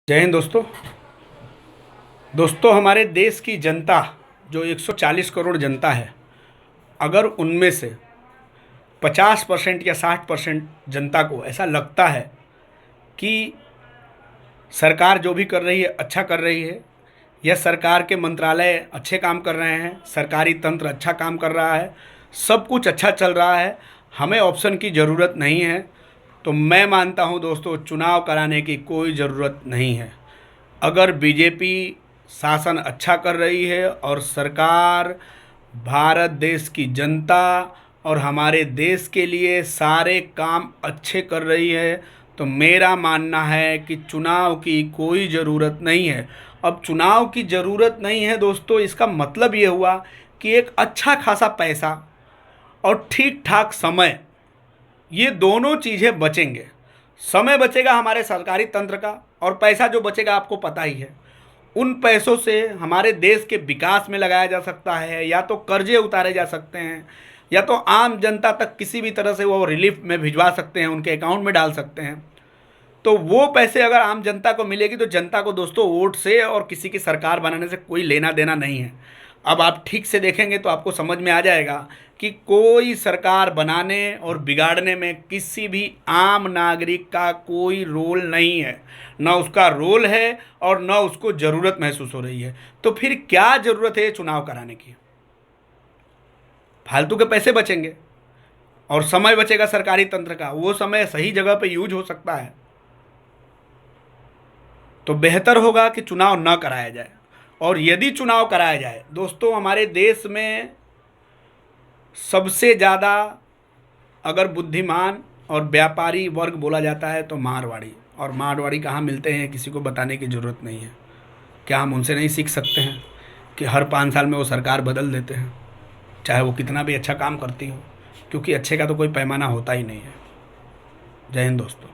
जय हिंद दोस्तों। हमारे देश की जनता जो 140 करोड़ जनता है, अगर उनमें से 50% या 60% जनता को ऐसा लगता है कि सरकार जो भी कर रही है अच्छा कर रही है, या सरकार के मंत्रालय अच्छे काम कर रहे हैं, सरकारी तंत्र अच्छा काम कर रहा है, सब कुछ अच्छा चल रहा है, हमें ऑप्शन की ज़रूरत नहीं है, तो मैं मानता हूं दोस्तों चुनाव कराने की कोई ज़रूरत नहीं है। अगर बीजेपी शासन अच्छा कर रही है और सरकार भारत देश की जनता और हमारे देश के लिए सारे काम अच्छे कर रही है, तो मेरा मानना है कि चुनाव की कोई ज़रूरत नहीं है। अब चुनाव की ज़रूरत नहीं है दोस्तों, इसका मतलब ये हुआ कि एक अच्छा खासा पैसा और ठीक ठाक समय, ये दोनों चीज़ें बचेंगे। समय बचेगा हमारे सरकारी तंत्र का, और पैसा जो बचेगा आपको पता ही है, उन पैसों से हमारे देश के विकास में लगाया जा सकता है, या तो कर्जे उतारे जा सकते हैं, या तो आम जनता तक किसी भी तरह से वो रिलीफ में भिजवा सकते हैं, उनके अकाउंट में डाल सकते हैं। तो वो पैसे अगर आम जनता को मिलेगी तो जनता को दोस्तों वोट से और किसी की सरकार बनाने से कोई लेना देना नहीं है। अब आप ठीक से देखेंगे तो आपको समझ में आ जाएगा कि कोई सरकार बनाने और बिगाड़ने में किसी भी आम नागरिक का कोई रोल नहीं है, ना उसका रोल है और ना उसको ज़रूरत महसूस हो रही है। तो फिर क्या ज़रूरत है चुनाव कराने की? फालतू के पैसे बचेंगे और समय बचेगा सरकारी तंत्र का, वो समय सही जगह पे यूज हो सकता है। तो बेहतर होगा कि चुनाव न कराया जाए। और यदि चुनाव कराया जाए दोस्तों, हमारे देश में सबसे ज़्यादा अगर बुद्धिमान और व्यापारी वर्ग बोला जाता है तो मारवाड़ी। और मारवाड़ी कहाँ मिलते हैं किसी को बताने की ज़रूरत नहीं है। क्या हम उनसे नहीं सीख सकते हैं कि हर 5 साल में वो सरकार बदल देते हैं, चाहे वो कितना भी अच्छा काम करती हो, क्योंकि अच्छे का तो कोई पैमाना होता ही नहीं है। जय हिंद दोस्तों।